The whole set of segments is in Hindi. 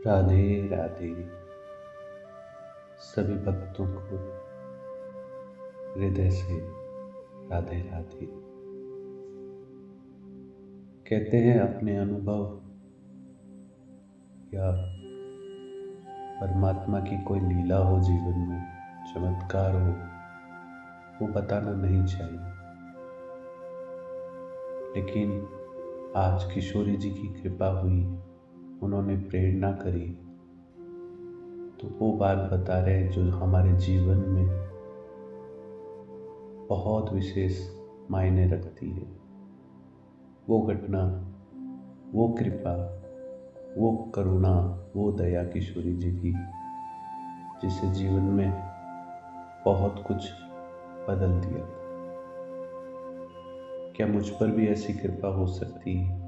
राधे राधे। सभी भक्तों को हृदय से राधे राधे। कहते हैं अपने अनुभव या परमात्मा की कोई लीला हो जीवन में, चमत्कार हो, वो बताना नहीं चाहिए। लेकिन आज किशोरी जी की कृपा हुई, उन्होंने प्रेरणा करी, तो वो बात बता रहे हैं जो हमारे जीवन में बहुत विशेष मायने रखती है। वो घटना, वो कृपा, वो करुणा, वो दया किशोरी जी की, जिसे जीवन में बहुत कुछ बदल दिया। क्या मुझ पर भी ऐसी कृपा हो सकती है?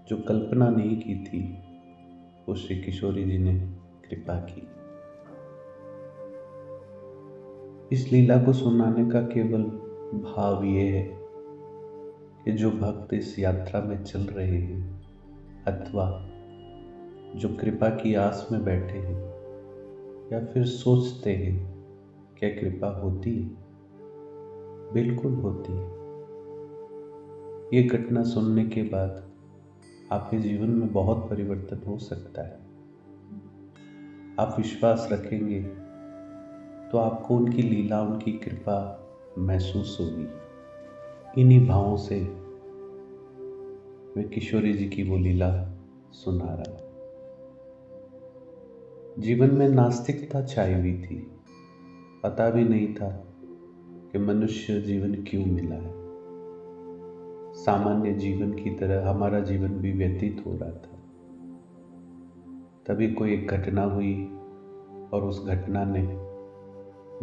जो कल्पना नहीं की थी, वो श्री किशोरी जी ने कृपा की। इस लीला को सुनाने का केवल भाव ये है कि जो भक्त इस यात्रा में चल रहे हैं अथवा जो कृपा की आस में बैठे हैं या फिर सोचते हैं क्या कृपा होती है, बिल्कुल होती है। ये घटना सुनने के बाद आपके जीवन में बहुत परिवर्तन हो सकता है। आप विश्वास रखेंगे तो आपको उनकी लीला, उनकी कृपा महसूस होगी। इन्हीं भावों से मैं किशोरी जी की वो लीला सुना रहा हूं। जीवन में नास्तिकता छाई हुई थी। पता भी नहीं था कि मनुष्य जीवन क्यों मिला है। सामान्य जीवन की तरह हमारा जीवन भी व्यतीत हो रहा था। तभी कोई एक घटना हुई और उस घटना ने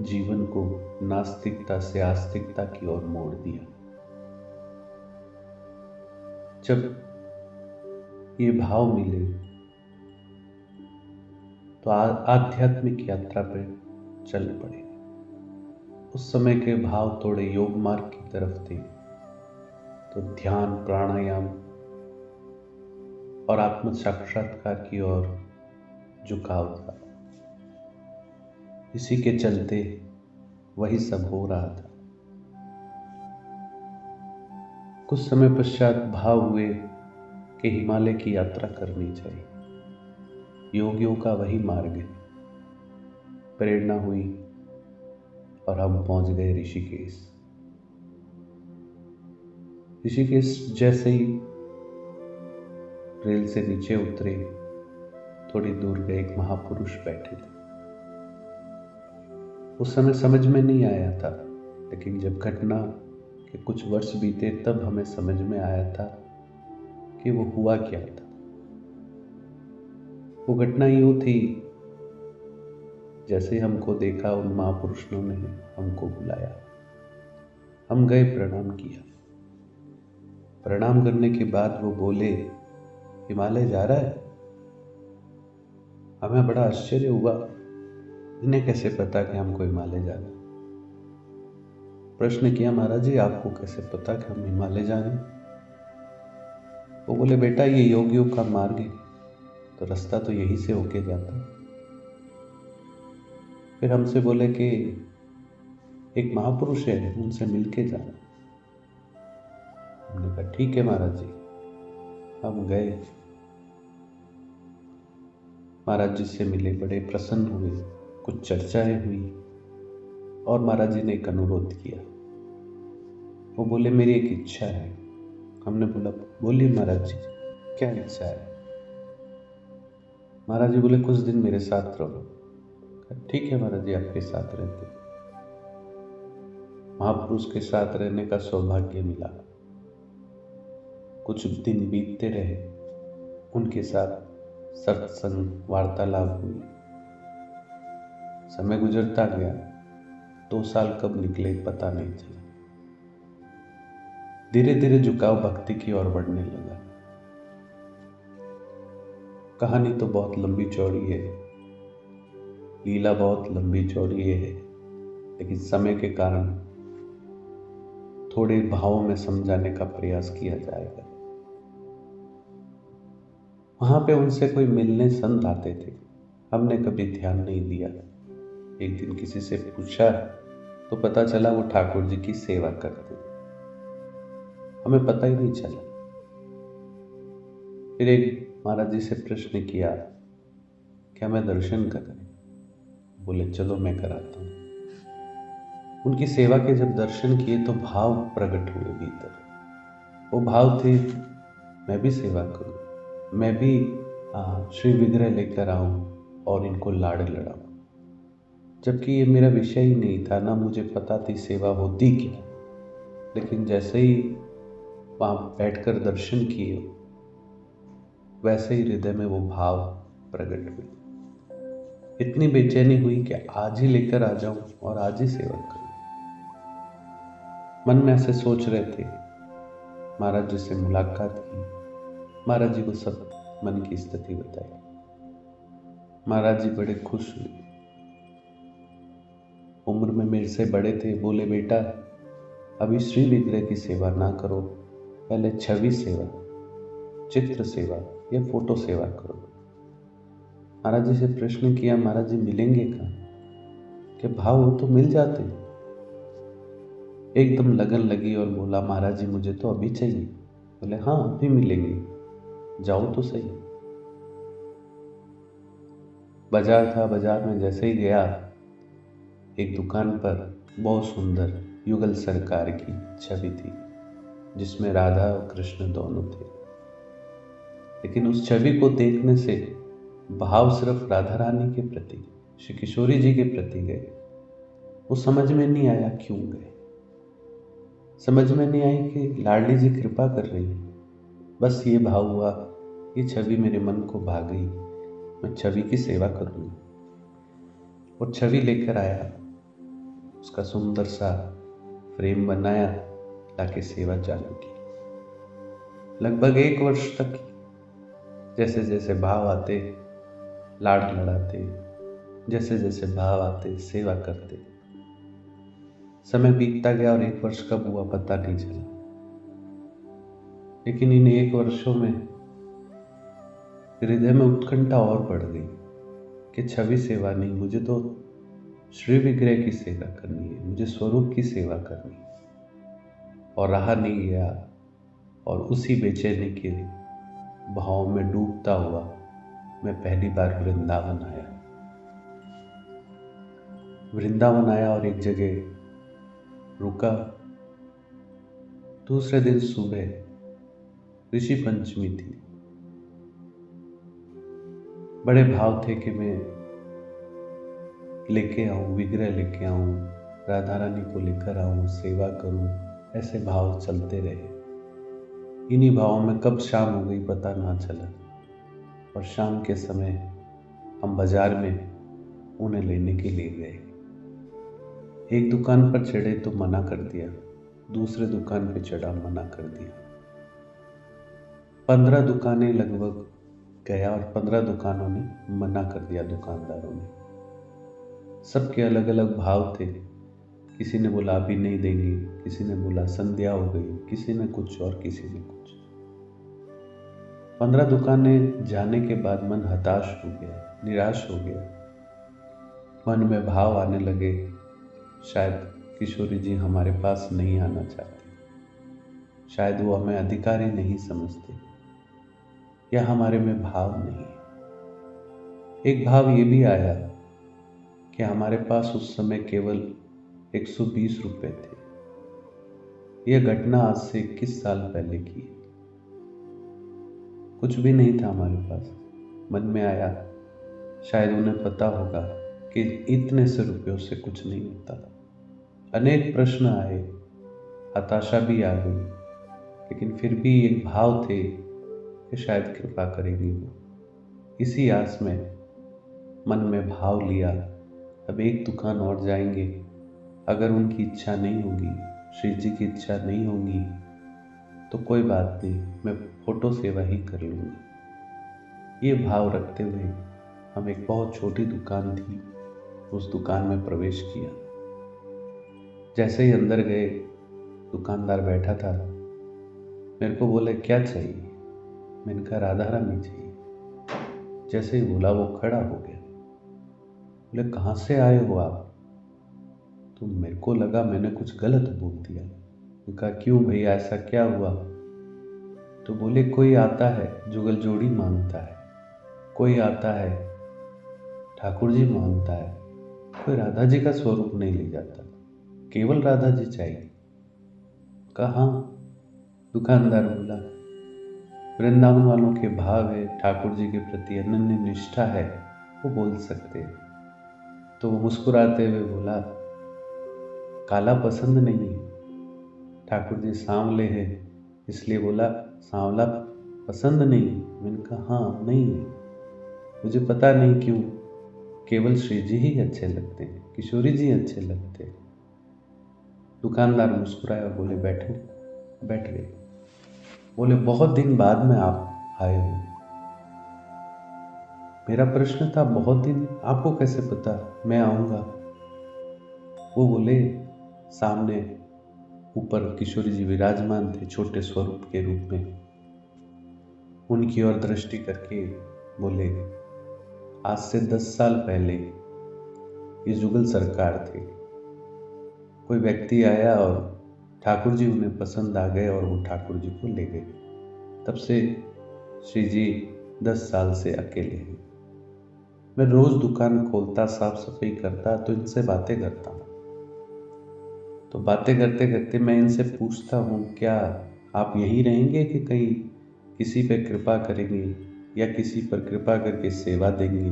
जीवन को नास्तिकता से आस्तिकता की ओर मोड़ दिया। जब ये भाव मिले तो आध्यात्मिक यात्रा पर चल पड़े। उस समय के भाव थोड़े योग मार्ग की तरफ थे, तो ध्यान, प्राणायाम और आत्म साक्षात्कार की ओर झुकाव था। इसी के चलते वही सब हो रहा था। कुछ समय पश्चात भाव हुए कि हिमालय की यात्रा करनी चाहिए। योगियों का वही मार्ग है। प्रेरणा हुई और हम पहुंच गए ऋषिकेश। ऋषिकेश जैसे ही रेल से नीचे उतरे, थोड़ी दूर गए एक महापुरुष बैठे थे। उस समय समझ में नहीं आया था, लेकिन जब घटना के कुछ वर्ष बीते तब हमें समझ में आया था कि वो हुआ क्या था। वो घटना यूं थी, जैसे हमको देखा उन महापुरुषों ने हमको बुलाया। हम गए, प्रणाम किया। प्रणाम करने के बाद वो बोले, हिमालय जा रहा है? हमें बड़ा आश्चर्य हुआ, इन्हें कैसे पता कि हमको हिमालय जाना है? प्रश्न किया, महाराज जी आपको कैसे पता कि हम हिमालय जा रहे हैं? वो बोले, बेटा ये योगियों का मार्ग है, तो रास्ता तो यहीं से होके जाता है। फिर हमसे बोले कि एक महापुरुष है, उनसे मिलके जाना। हमने कहा ठीक है महाराज जी। हम गए, महाराज जी से मिले, बड़े प्रसन्न हुए, कुछ चर्चाएं हुई और महाराज जी ने एक अनुरोध किया। वो बोले, मेरी एक इच्छा है। हमने बोला, बोलिए महाराज जी, क्या इच्छा है? महाराज जी बोले, कुछ दिन मेरे साथ रहो। ठीक है महाराज जी, आपके साथ रहते। महापुरुष के साथ रहने का सौभाग्य मिला। कुछ दिन बीतते रहे, उनके साथ सत्संग, वार्तालाप हुई। समय गुजरता गया, 2 साल कब निकले पता नहीं चला। धीरे धीरे झुकाव भक्ति की ओर बढ़ने लगा। कहानी तो बहुत लंबी चौड़ी है, लीला बहुत लंबी चौड़ी है, लेकिन समय के कारण थोड़े भावों में समझाने का प्रयास किया जाएगा। वहाँ पे उनसे कोई मिलने संत आते थे। हमने कभी ध्यान नहीं दिया। एक दिन किसी से पूछा तो पता चला वो ठाकुर जी की सेवा करते थे। हमें पता ही नहीं चला। फिर एक महाराज जी से प्रश्न किया, क्या मैं दर्शन करें? बोले चलो मैं कराता हूँ। उनकी सेवा के जब दर्शन किए तो भाव प्रकट हुए भीतर। वो भाव थे, मैं भी सेवा करूं, मैं भी श्री विग्रह लेकर आऊं और इनको लाड़ लड़ाऊं। जबकि ये मेरा विषय ही नहीं था, ना मुझे पता थी सेवा होती क्या। लेकिन जैसे ही वहाँ बैठकर दर्शन किए, वैसे ही हृदय में वो भाव प्रकट हुए। इतनी बेचैनी हुई कि आज ही लेकर आ जाऊं और आज ही सेवा करूं। मन में ऐसे सोच रहे थे। महाराज जी से मुलाकात की, महाराज जी को सब मन की स्थिति बताई। महाराज जी बड़े खुश हुए। उम्र में मेरे से बड़े थे। बोले बेटा, अभी श्री विग्रह की सेवा ना करो, पहले छवि सेवा, चित्र सेवा या फोटो सेवा करो। महाराज जी से प्रश्न किया, महाराज जी मिलेंगे कहाँ? कि भाव हो तो मिल जाते। एकदम लगन लगी और बोला, महाराज जी मुझे तो अभी चाहिए। बोले हाँ अभी मिलेंगे, जाओ तो सही। बाजार था, बाजार में जैसे ही गया, एक दुकान पर बहुत सुंदर युगल सरकार की छवि थी, जिसमें राधा और कृष्ण दोनों थे। लेकिन उस छवि को देखने से भाव सिर्फ राधा रानी के प्रति, श्री किशोरी जी के प्रति गए। वो समझ में नहीं आया क्यों गए। समझ में नहीं आई कि लाडली जी कृपा कर रही है। बस ये भाव हुआ, ये छवि मेरे मन को भा गई, मैं छवि की सेवा करूंगा। और छवि लेकर आया, उसका सुंदर सा फ्रेम बनाया, लाके सेवा चालू की। लगभग 1 वर्ष तक जैसे जैसे भाव आते लाड़ लड़ाते, जैसे जैसे भाव आते सेवा करते। समय बीतता गया और 1 वर्ष कब हुआ पता नहीं चला। लेकिन इन 1 वर्षों में हृदय में उत्कंठा और बढ़ गई कि छवि सेवा नहीं, मुझे तो श्री विग्रह की सेवा करनी है, मुझे स्वरूप की सेवा करनी है। और रहा नहीं गया, और उसी बेचैनी के भाव में डूबता हुआ मैं पहली बार वृंदावन आया। वृंदावन आया और एक जगह रुका। दूसरे दिन सुबह ऋषि पंचमी थी। बड़े भाव थे कि मैं लेके आऊं, विग्रह लेके आऊं, राधा रानी को लेकर आऊं, सेवा करूं। ऐसे भाव चलते रहे। इन्हीं भावों में कब शाम हो गई पता ना चला। और शाम के समय हम बाजार में उन्हें लेने के लिए गए। एक दुकान पर चढ़े तो मना कर दिया, दूसरे दुकान पे चढ़ा, मना कर दिया। 15 दुकानें लगभग गया और 15 दुकानों ने मना कर दिया। दुकानदारों ने, सबके अलग अलग भाव थे। किसी ने बोला अभी नहीं देंगे, किसी ने बोला संध्या हो गई, किसी ने कुछ और किसी ने कुछ। 15 दुकानें जाने के बाद मन हताश हो गया, निराश हो गया। मन में भाव आने लगे, शायद किशोरी जी हमारे पास नहीं आना चाहती, शायद वो हमें अधिकारी नहीं समझते, या हमारे में भाव नहीं है। एक भाव ये भी आया कि हमारे पास उस समय केवल 120 रुपए थे। यह घटना आज से 21 साल पहले की है। कुछ भी नहीं था हमारे पास। मन में आया, शायद उन्हें पता होगा कि इतने से रुपयों से कुछ नहीं होता। अनेक प्रश्न आए, हताशा भी आ गई, लेकिन फिर भी एक भाव थे कि शायद कृपा करेंगी वो। इसी आस में मन में भाव लिया, अब एक दुकान और जाएंगे। अगर उनकी इच्छा नहीं होगी, श्री जी की इच्छा नहीं होगी, तो कोई बात नहीं, मैं फोटो सेवा ही कर लूँगी। ये भाव रखते हुए हम एक बहुत छोटी दुकान थी, उस दुकान में प्रवेश किया। जैसे ही अंदर गए, दुकानदार बैठा था। मेरे को बोले क्या चाहिए? मैंने कहा राधा रानी चाहिए। जैसे ही बोला वो खड़ा हो गया। बोले कहाँ से आए हो आप? तो मेरे को लगा मैंने कुछ गलत बोल दिया। मैंने कहा क्यों भैया, ऐसा क्या हुआ? तो बोले कोई आता है जुगल जोड़ी मांगता है, कोई आता है ठाकुर जी मांगता है, कोई राधा जी का स्वरूप नहीं ले जाता, केवल राधा जी चाहिए। कहाँ? दुकानदार बोला वृंदावन वालों के भाव है, ठाकुर जी के प्रति अनन्य निष्ठा है, वो बोल सकते हैं। तो वो मुस्कुराते हुए बोला काला पसंद नहीं है, ठाकुर जी सांवले हैं इसलिए बोला सांवला पसंद नहीं है। मैंने कहा हाँ नहीं है, मुझे पता नहीं क्यों, केवल श्री जी ही अच्छे लगते हैं, किशोरी जी अच्छे लगते हैं। दुकानदार मुस्कुराया और बोले बैठो। बैठ गए। बोले बहुत दिन बाद में आप आए हो। मेरा प्रश्न था बहुत दिन, आपको कैसे पता मैं आऊंगा? वो बोले सामने ऊपर किशोरी जी विराजमान थे छोटे स्वरूप के रूप में। उनकी ओर दृष्टि करके बोले आज से 10 साल पहले ये जुगल सरकार थे, कोई व्यक्ति आया और ठाकुर जी उन्हें पसंद आ गए और वो ठाकुर जी को ले गए। तब से श्री जी 10 साल से अकेले हैं। मैं रोज दुकान खोलता, साफ सफाई करता तो इनसे बातें करता हूँ। तो बातें करते करते मैं इनसे पूछता हूँ क्या आप यहीं रहेंगे कि कहीं किसी पे कृपा करेंगे या किसी पर कृपा करके सेवा देंगे?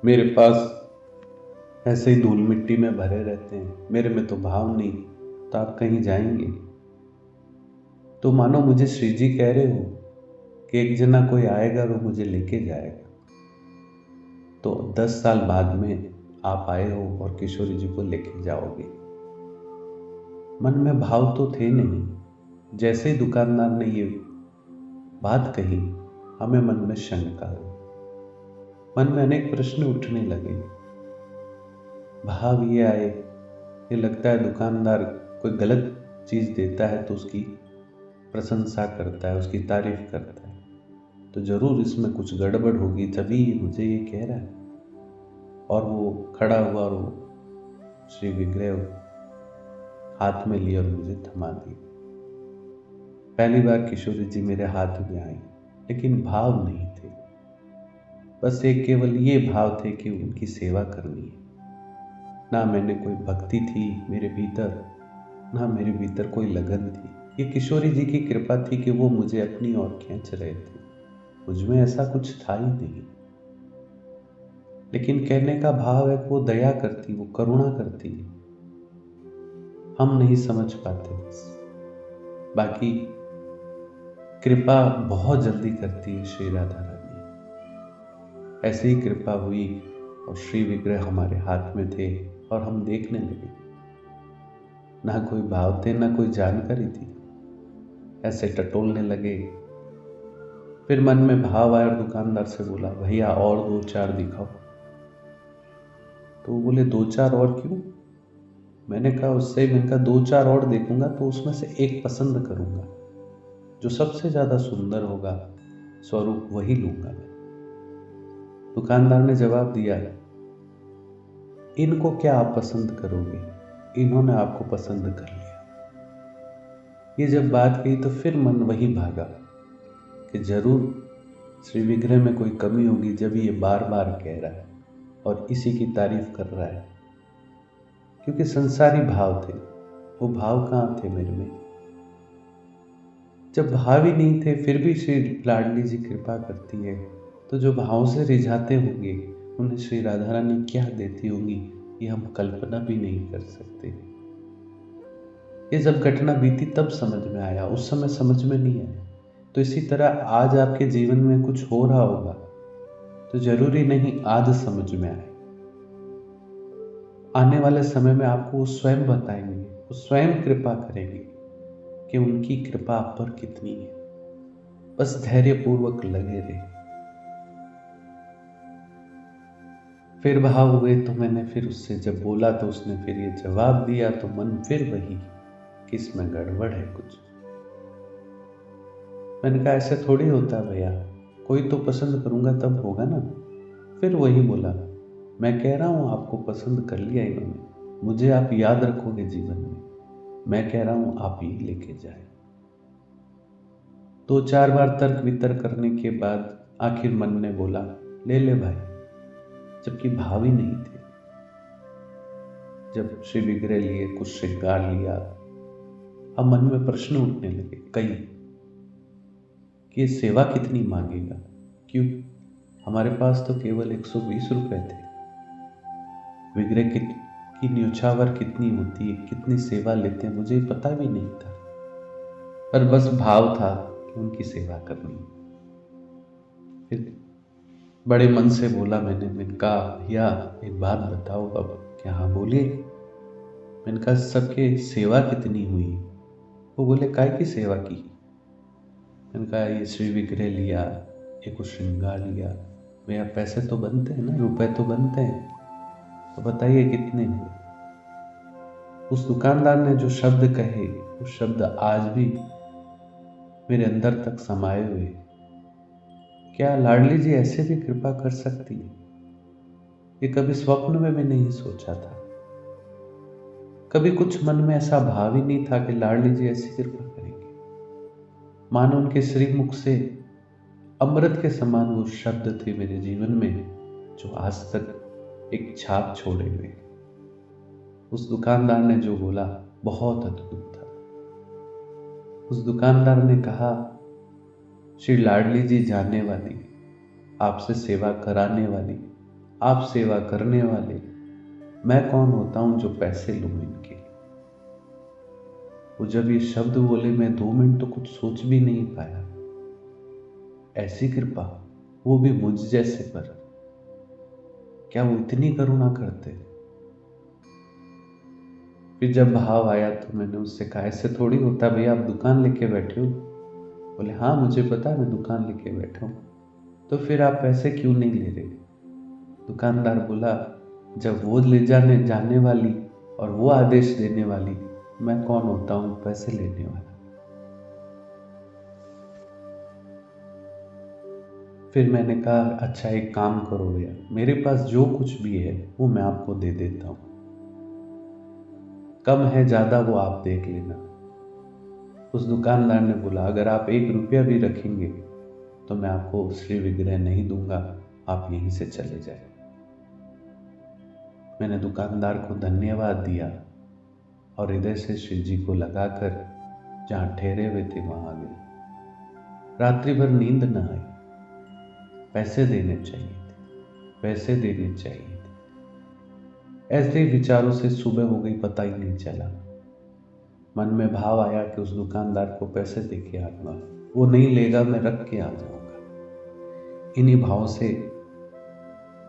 मेरे पास ऐसे ही धूल मिट्टी में भरे रहते हैं, मेरे में तो भाव नहीं, तो आप कहीं जाएंगे? तो मानो मुझे श्री जी कह रहे हो कि एक जना कोई आएगा और मुझे लेके जाएगा। तो 10 साल बाद में आप आए हो और किशोरी जी को लेके जाओगे। मन में भाव तो थे नहीं। जैसे ही दुकानदार ने ये बात कही हमें मन में शंका हुई, मन में अनेक प्रश्न उठने लगे। भाव ये आए, ये लगता है दुकानदार कोई गलत चीज देता है तो उसकी प्रशंसा करता है, उसकी तारीफ करता है, तो जरूर इसमें कुछ गड़बड़ होगी तभी मुझे ये कह रहा है। और वो खड़ा हुआ और वो श्री विग्रह हाथ में लिया और मुझे थमा दिया। पहली बार किशोरी जी मेरे हाथ में आई, लेकिन भाव नहीं थे, बस एक केवल ये भाव थे कि उनकी सेवा करनी है। ना मैंने कोई भक्ति थी मेरे भीतर, ना मेरे भीतर कोई लगन थी। ये किशोरी जी की कृपा थी कि वो मुझे अपनी ओर खींच रहे थे, मुझमें ऐसा कुछ था ही नहीं। लेकिन कहने का भाव है कि वो दया करती, वो करुणा करती है, हम नहीं समझ पाते बस। बाकी कृपा बहुत जल्दी करती है श्री राधा रानी। ऐसी ही कृपा हुई और श्री विग्रह हमारे हाथ में थे और हम देखने लगे। ना कोई भाव थे, ना कोई जानकारी थी, ऐसे टटोलने लगे। फिर मन में भाव आया और दुकानदार से बोला भैया और 2-4 दिखाओ। तो वो बोले 2-4 और क्यों? मैंने कहा उससे ही, मैंने कहा 2-4 और देखूंगा तो उसमें से एक पसंद करूंगा, जो सबसे ज्यादा सुंदर होगा स्वरूप वही लूंगा मैं। दुकानदार ने जवाब दिया इनको क्या आप पसंद करोगे, इन्होंने आपको पसंद कर लिया। ये जब बात कही तो फिर मन वही भागा कि जरूर श्री विग्रह में कोई कमी होगी जब ये बार बार कह रहा है और इसी की तारीफ कर रहा है। क्योंकि संसारी भाव थे, वो भाव कहाँ थे मेरे में? जब भाव ही नहीं थे फिर भी श्री लाडली जी कृपा करती है, तो जो भाव से रिझाते होंगे उन्हें श्री राधा रानी क्या देती होंगी ये हम कल्पना भी नहीं कर सकते। ये जब घटना बीती तब समझ में आया, उस समय समझ में नहीं आया। तो इसी तरह आज आपके जीवन में कुछ हो रहा होगा तो जरूरी नहीं आज समझ में आए, आने वाले समय में आपको वो स्वयं बताएंगे, वो स्वयं कृपा करेंगे कि उनकी कृपा आप पर कितनी है। बस धैर्यपूर्वक लगे रहे। फिर भाव हुए तो मैंने फिर उससे जब बोला तो उसने फिर ये जवाब दिया, तो मन फिर वही कि इसमें गड़बड़ है कुछ। मैंने कहा ऐसे थोड़ी होता भैया, कोई तो पसंद करूंगा तब होगा ना। फिर वही बोला, मैं कह रहा हूं आपको पसंद कर लिया इन्होंने, मुझे आप याद रखोगे जीवन में, मैं कह रहा हूं आप ही लेके जाए। 2-4 बार तर्क वितर्क करने के बाद आखिर मन ने बोला, ले ले भाई, जबकि भाव ही नहीं थे। जब श्री विग्रह लिए, कुछ श्रृंगार लिया, अब मन में प्रश्न उठने लगे कई, कि ये सेवा कितनी मांगेगा, क्यों हमारे पास तो केवल 120 रुपए थे। विग्रह की न्योछावर कितनी होती है, कितनी सेवा लेते हैं, मुझे पता भी नहीं था, पर बस भाव था कि उनकी सेवा करनी। फिर बड़े मन से बोला मैंने कहा भैया एक बात बताओ अब। क्या? हाँ बोलिए। मैंने कहा सबके सेवा कितनी हुई? वो बोले काय की सेवा की? मैंने कहा ये श्री विग्रह लिया, ये कुछ श्रृंगार लिया। भैया पैसे तो बनते हैं ना, रुपए तो बनते हैं, तो बताइए कितने हुए? उस दुकानदार ने जो शब्द कहे, वो शब्द आज भी मेरे अंदर तक समाये हुए। क्या लाडली जी ऐसे भी कृपा कर सकती है? ये कभी स्वप्न में भी नहीं सोचा था। कभी कुछ मन में ऐसा भाव ही नहीं था कि लाडली जी ऐसी कृपा करेंगे। मानो उनके श्रीमुख से अमृत के समान वो शब्द थे मेरे जीवन में, जो आज तक एक छाप छोड़े हुए। उस दुकानदार ने जो बोला बहुत अद्भुत था। उस दुकानदार ने कहा, श्री लाडली जी जानने वाली, आपसे सेवा कराने वाली, आप सेवा करने वाले, मैं कौन होता हूं जो पैसे लूं इनके। वो जब ये शब्द बोले, मैं 2 मिनट तो कुछ सोच भी नहीं पाया। ऐसी कृपा, वो भी मुझ जैसे पर। क्या वो इतनी करुणा करते? फिर जब भाव आया तो मैंने उससे कहा, ऐसे थोड़ी होता भैया, आप दुकान लेके बैठे हो। बोले हाँ मुझे पता है, मैं दुकान लेके बैठा हूं। तो फिर आप पैसे क्यों नहीं ले रहे? दुकानदार बोला, जब वो ले जाने वाली और वो आदेश देने वाली, मैं कौन होता हूं पैसे लेने वाला। फिर मैंने कहा, अच्छा एक काम करो भैया, मेरे पास जो कुछ भी है वो मैं आपको दे देता हूं, कम है ज्यादा वो आप देख लेना। उस दुकानदार ने बोला, अगर आप 1 रुपया भी रखेंगे तो मैं आपको श्री विग्रह नहीं दूंगा, आप यहीं से चले जाए। मैंने दुकानदार को धन्यवाद दिया और हृदय से श्री जी को लगाकर जहां ठहरे हुए थे वहां आ गए। रात्रि भर नींद न आई। पैसे देने चाहिए थे, पैसे देने चाहिए थे। ऐसे ही विचारों से सुबह हो गई, पता ही नहीं चला। मन में भाव आया कि उस दुकानदार को पैसे दे के आऊंगा, वो नहीं लेगा, मैं रख के आ जाऊंगा। इन्हीं भाव से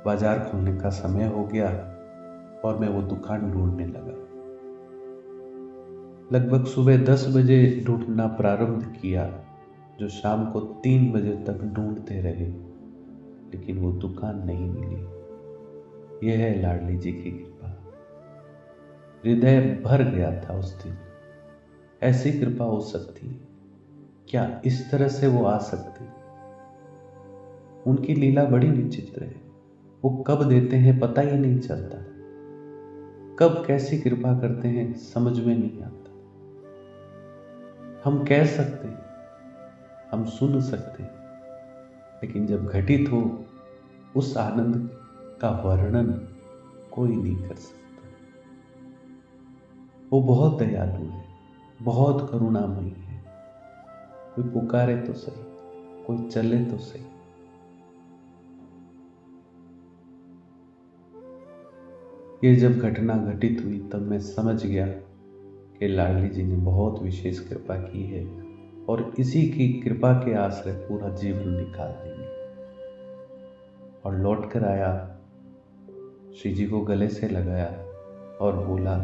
बाजार खुलने का समय हो गया और मैं वो दुकान ढूंढने लगा। लगभग सुबह 10 बजे ढूंढना प्रारंभ किया, जो शाम को 3 बजे तक ढूंढते रहे, लेकिन वो दुकान नहीं मिली। यह है लाडली जी की कृपा। हृदय भर गया था उस दिन। ऐसी कृपा हो सकती, क्या इस तरह से वो आ सकती? उनकी लीला बड़ी विचित्र है। वो कब देते हैं पता ही नहीं चलता, कब कैसी कृपा करते हैं समझ में नहीं आता। हम कह सकते हैं, हम सुन सकते हैं, लेकिन जब घटित हो उस आनंद का वर्णन कोई नहीं कर सकता। वो बहुत दयालु है, बहुत करुणामयी है। कोई पुकारे तो सही, कोई चले तो सही। ये जब घटना घटित हुई तब मैं समझ गया कि लाडली जी ने बहुत विशेष कृपा की है और इसी की कृपा के आश्रय पूरा जीवन निकाल देंगे। और लौट कर आया, श्री जी को गले से लगाया और बोला,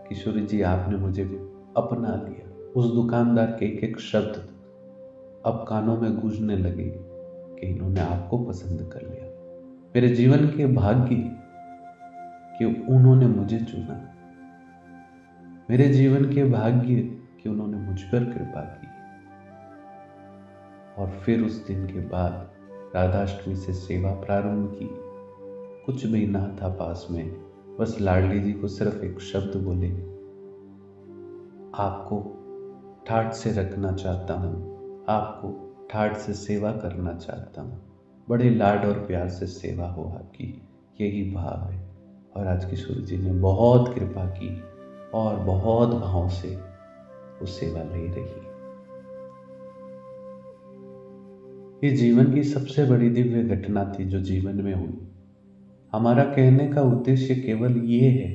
किशोरी जी आपने मुझे अपना लिया। उस दुकानदार के एक एक शब्द अब कानों में गूंजने लगे कि इन्होंने आपको पसंद कर लिया। मेरे जीवन के भाग्य कि उन्होंने मुझे चुना, मेरे जीवन के भाग्य कि उन्होंने मुझ पर कृपा की। और फिर उस दिन के बाद राधाष्टमी से सेवा प्रारंभ की। कुछ भी ना था पास में, बस लाडली जी को सिर्फ एक शब्द बोले, आपको ठाठ से रखना चाहता हूँ, आपको ठाठ से सेवा करना चाहता हूँ। बड़े लाड और प्यार से सेवा हो आपकी, यही भाव है। और आज किशोर जी ने बहुत कृपा की और बहुत भाव से वो सेवा ले रही। ये जीवन की सबसे बड़ी दिव्य घटना थी जो जीवन में हुई। हमारा कहने का उद्देश्य केवल ये है,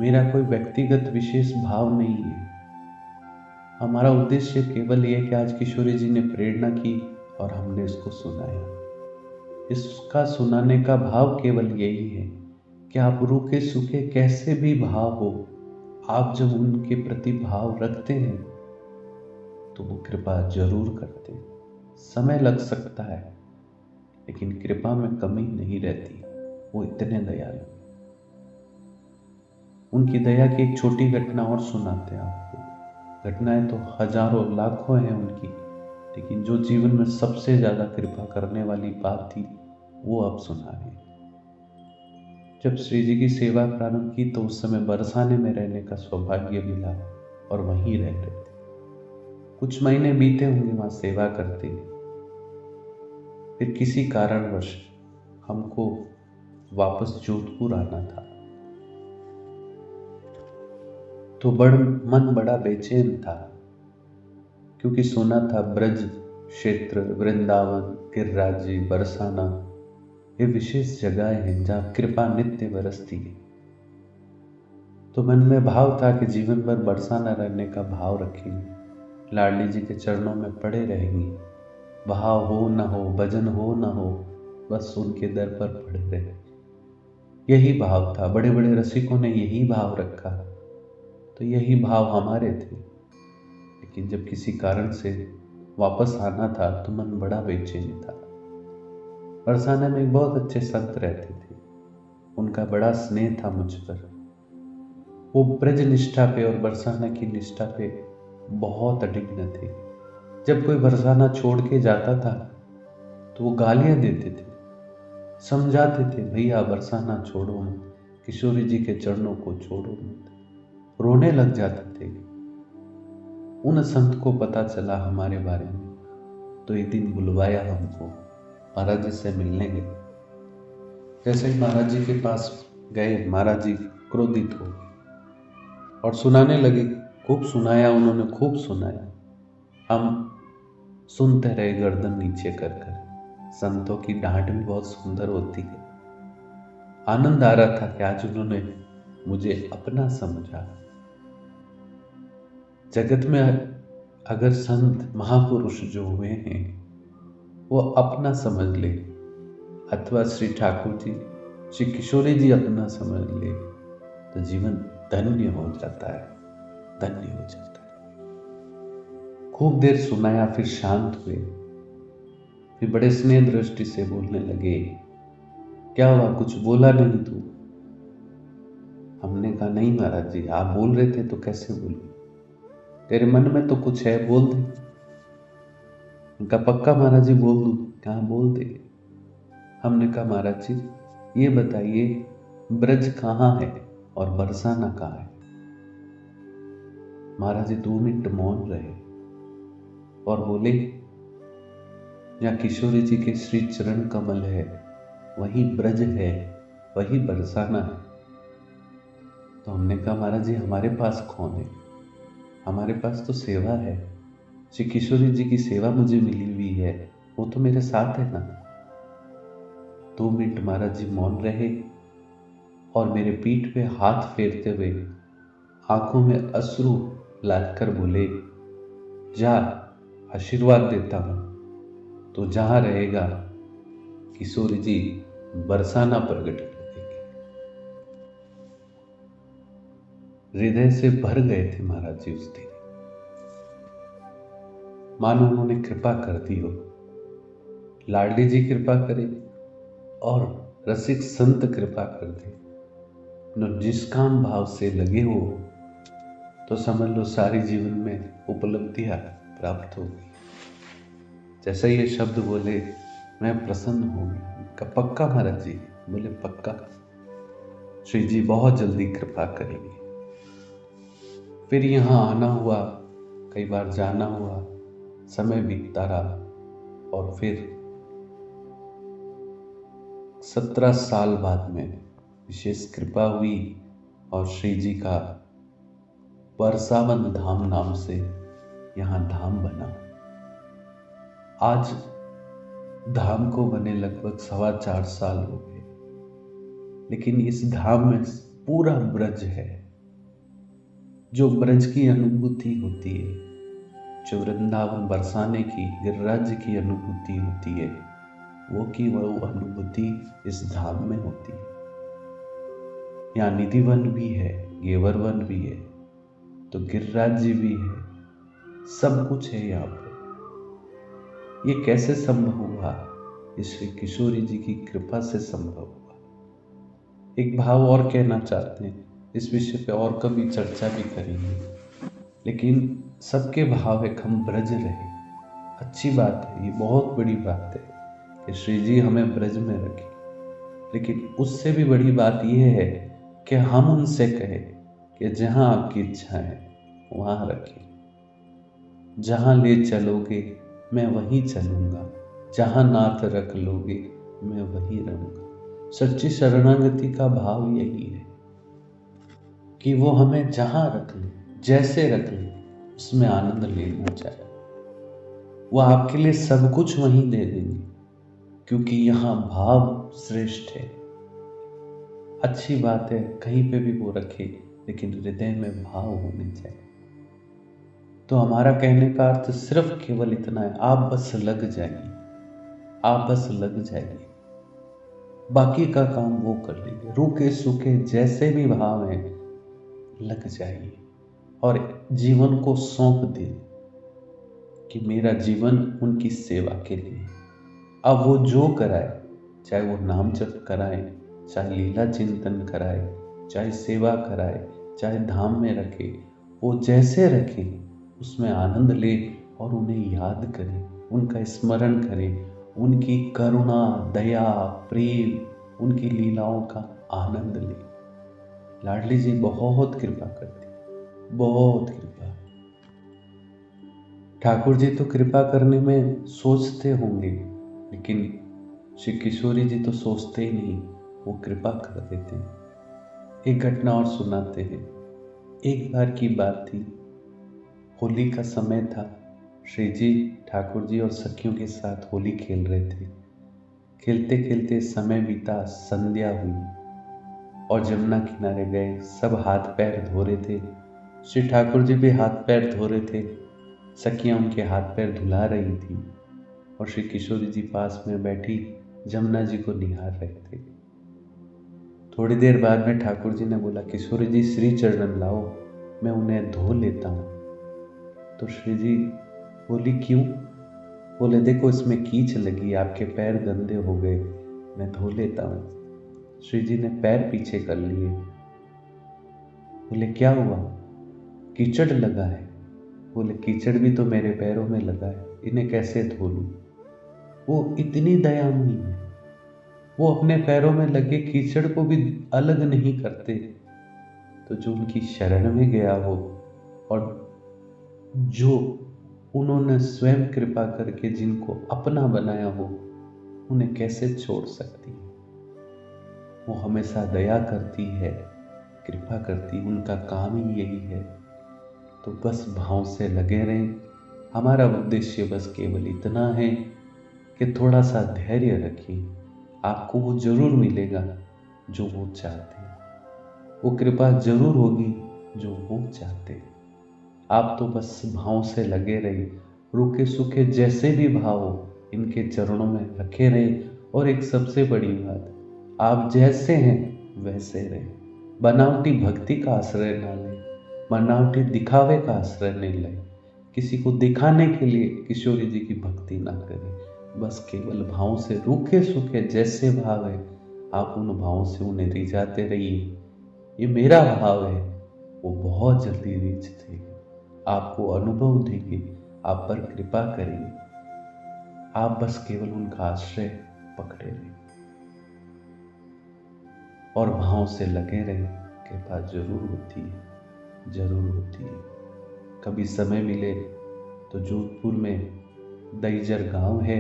मेरा कोई व्यक्तिगत विशेष भाव नहीं है। हमारा उद्देश्य केवल ये कि आज किशोरी जी ने प्रेरणा की और हमने इसको सुनाया। इसका सुनाने का भाव केवल यही है कि आप रूखे सूखे कैसे भी भाव हो, आप जब उनके प्रति भाव रखते हैं तो वो कृपा जरूर करते हैं। समय लग सकता है, लेकिन कृपा में कमी नहीं रहती। वो इतने दयालु। उनकी दया की एक छोटी घटना और सुनाते हैं आपको। घटनाएं तो हजारों लाखों हैं उनकी, लेकिन जो जीवन में सबसे ज्यादा कृपा करने वाली बात थी वो अब सुना रहे हैं। जब श्री जी की सेवा प्रारंभ की तो उस समय बरसाने में रहने का सौभाग्य मिला और वहीं रह रहे थे। कुछ महीने बीते होंगे वहां सेवा करते। फिर किसी कारणवश हमको वापस जोधपुर आना था, तो मन बड़ा बेचैन था, क्योंकि सुना था ब्रज क्षेत्र, वृंदावन, गिरिराज, बरसाना ये विशेष जगह हैं जहाँ कृपा नित्य बरसती है। तो मन में भाव था कि जीवन भर बरसाना रहने का भाव रखेंगे, लाडली जी के चरणों में पड़े रहेंगे। भाव हो न हो, भजन हो न हो, बस उनके दर पर पड़े रहे। यही भाव था। बड़े बड़े रसिकों ने यही भाव रखा, तो यही भाव हमारे थे। लेकिन जब किसी कारण से वापस आना था तो मन बड़ा बेचैन था। बरसाने में एक बहुत अच्छे संत रहते थे, उनका बड़ा स्नेह था मुझ पर। वो ब्रज निष्ठा पे और बरसाना की निष्ठा पे बहुत अडिग थे। जब कोई बरसाना छोड़ के जाता था तो वो गालियां देते थे, समझाते थे, भैया बरसाना छोड़ो मत, किशोरी जी के चरणों को छोड़ो मत। रोने लग जाते थे। उन संत को पता चला हमारे बारे में, तो एक दिन बुलवाया हमको, महाराज जी से मिलने गए। जैसे ही महाराज जी के पास गए, महाराज जी क्रोधित हो और सुनाने लगे। खूब सुनाया उन्होंने, खूब सुनाया। हम सुनते रहे गर्दन नीचे कर कर। संतों की डांट भी बहुत सुंदर होती है। आनंद आ रहा था कि आज उन्होंने मुझे अपना समझा। जगत में अगर संत महापुरुष जो हुए हैं वो अपना समझ ले, अथवा श्री ठाकुर जी, श्री किशोरी जी अपना समझ ले, तो जीवन धन्य हो जाता है, धन्य हो जाता है। खूब देर सुनाया, फिर शांत हुए, फिर बड़े स्नेह दृष्टि से बोलने लगे, क्या हुआ, कुछ बोला नहीं तू? हमने कहा नहीं महाराज जी, आप बोल रहे थे तो कैसे बोलूं, तेरे मन में तो कुछ है, बोल दे। उनका पक्का महाराज जी बोल दूं? कहाँ, बोल दे। हमने कहा महाराज जी ये बताइए ब्रज कहाँ है और बरसाना कहाँ है? महाराज जी 2 मिनट मौन रहे और बोले, यहाँ किशोरी जी के श्री चरण कमल है, वही ब्रज है, वही बरसाना है। तो हमने कहा महाराज जी हमारे पास कौन है? हमारे पास तो सेवा है, श्री किशोरी जी की सेवा मुझे मिली हुई है, वो तो मेरे साथ है ना। 2 मिनट महाराज जी मौन रहे और मेरे पीठ पे हाथ फेरते हुए आंखों में अश्रु लाकर बोले, जा, आशीर्वाद देता हूं, तो जहां रहेगा किशोरी जी बरसाना प्रकट कर देगी। हृदय से भर गए थे महाराज जी उस दिन, मानो उन्होंने कृपा कर दी हो। लाडली जी कृपा करे और रसिक संत कृपा कर दे, निष्काम भाव से लगे हो तो समझ लो सारी जीवन में उपलब्धियां प्राप्त होगी। जैसे ये शब्द बोले, मैं प्रसन्न हो गया। पक्का महाराज जी? बोले पक्का। श्री जी बहुत जल्दी कृपा करेंगे। फिर यहाँ आना हुआ, कई बार जाना हुआ, समय बीतता रहा और फिर 17 साल बाद में विशेष कृपा हुई और श्री जी का बरसावन धाम नाम से यहाँ धाम बना। आज धाम को बने लगभग 4.25 साल हो गए, लेकिन इस धाम में पूरा ब्रज है। जो ब्रज की अनुभूति होती है, जो वृंदावन बरसाने की, गिरिराज की अनुभूति होती है, वो अनुभूति इस धाम में होती है। यहाँ निधिवन भी है, गेवर वन भी है, तो गिरिराज जी भी है, सब कुछ है यहाँ पे। ये कैसे संभव हुआ? इस श्री किशोरी जी की कृपा से संभव हुआ। एक भाव और कहना चाहते हैं, इस विषय पे और कभी चर्चा भी करेंगे, लेकिन सबके भाव है हम ब्रज रहे। अच्छी बात है, ये बहुत बड़ी बात है कि श्री जी हमें ब्रज में रखे, लेकिन उससे भी बड़ी बात यह है कि हम उनसे कहें कि जहां आपकी इच्छा है वहां रखें। जहां ले चलोगे मैं वहीं चलूंगा, जहां नाथ रख लोगे मैं वहीं रहूंगा। सच्ची शरणागति का भाव यही है कि वो हमें जहां रख ले, जैसे रख ले, उसमें आनंद लेना चाहे। वो आपके लिए सब कुछ वहीं दे देंगे, क्योंकि यहाँ भाव श्रेष्ठ है। अच्छी बात है, कहीं पे भी वो रखे, लेकिन हृदय में भाव होने चाहिए। तो हमारा कहने का अर्थ सिर्फ केवल इतना है, आप बस लग जाइए, आप बस लग जाइए, बाकी का काम वो कर लेंगे। रूखे सूखे जैसे भी भाव हैं, लग जाइए और जीवन को सौंप दे कि मेरा जीवन उनकी सेवा के लिए। अब वो जो कराए, चाहे वो नाम जप कराए, चाहे लीला चिंतन कराए, चाहे सेवा कराए, चाहे धाम में रखे, वो जैसे रखे उसमें आनंद ले और उन्हें याद करें, उनका स्मरण करें, उनकी करुणा, दया, प्रेम, उनकी लीलाओं का आनंद ले। लाडली जी बहुत कृपा करती, बहुत कृपा। ठाकुर जी तो कृपा करने में सोचते होंगे, लेकिन श्री किशोरी जी तो सोचते ही नहीं, वो कृपा कर देते हैं। एक घटना और सुनाते हैं। एक बार की बात थी, होली का समय था। श्री जी, ठाकुर जी और सखियों के साथ होली खेल रहे थे। खेलते खेलते समय बीता, संध्या हुई और जमुना किनारे गए। सब हाथ पैर धो रहे थे। श्री ठाकुर जी भी हाथ पैर धो रहे थे, सखियां उनके हाथ पैर धुला रही थी और श्री किशोरी जी पास में बैठी जमुना जी को निहार रहे थे। थोड़ी देर बाद में ठाकुर जी ने बोला, किशोरी जी श्री चरण लाओ, मैं उन्हें धो लेता हूँ। तो श्री जी बोली, क्यों? बोले, देखो इसमें कीच लगी, आपके पैर गंदे हो गए, मैं धो लेता हूँ। श्री जी ने पैर पीछे कर लिए। बोले, क्या हुआ? कीचड़ लगा है। बोले, कीचड़ भी तो मेरे पैरों में लगा है, इन्हें कैसे धो लूं? वो इतनी दयामयी है, वो अपने पैरों में लगे कीचड़ को भी अलग नहीं करते। तो जो उनकी शरण में गया हो और जो उन्होंने स्वयं कृपा करके जिनको अपना बनाया हो, उन्हें कैसे छोड़ सकती है? वो हमेशा दया करती है, कृपा करती, उनका काम ही यही है। तो बस भाव से लगे रहें। हमारा उद्देश्य बस केवल इतना है कि थोड़ा सा धैर्य रखें, आपको वो जरूर मिलेगा जो वो चाहते हैं, वो कृपा जरूर होगी जो वो चाहते हैं। आप तो बस भाव से लगे रहे, रूखे सूखे जैसे भी भाव हो इनके चरणों में रखे रहे। और एक सबसे बड़ी बात, आप जैसे हैं वैसे रहे, बनावटी भक्ति का आश्रय ना लें, बनावटी दिखावे का आश्रय नहीं लें, किसी को दिखाने के लिए किशोरी जी की भक्ति ना करें। बस केवल भाव से, रूखे सूखे जैसे भाव है आप उन भावों से उन्हें रिझाते रहिए। ये मेरा भाव है, वो बहुत जल्दी रिझते हैं, आपको अनुभव देंगे, आप पर कृपा करेंगे। आप बस केवल उनका आश्रय पकड़े रहें और भाव से लगे रहें। कृपा जरूर होती है, जरूर होती है। कभी समय मिले तो जोधपुर में दईजर गांव है,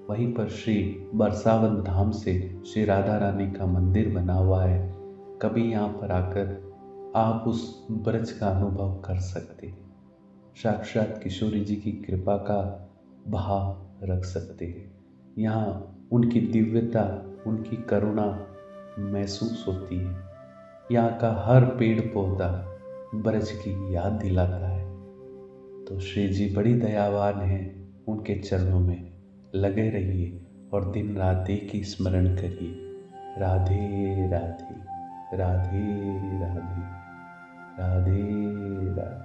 वहीं पर श्री बरसावन धाम से श्री राधा रानी का मंदिर बना हुआ है। कभी यहाँ पर आकर आप उस ब्रज का अनुभव कर सकते हैं, साक्षात किशोरी जी की कृपा का भाव रख सकते हैं। यहाँ उनकी दिव्यता, उनकी करुणा महसूस होती है। यहाँ का हर पेड़ पौधा ब्रज की याद दिलाता है। तो श्री जी बड़ी दयावान हैं, उनके चरणों में लगे रहिए और दिन रात एक ही स्मरण करिए, राधे राधे, राधे राधे, राधे राधे।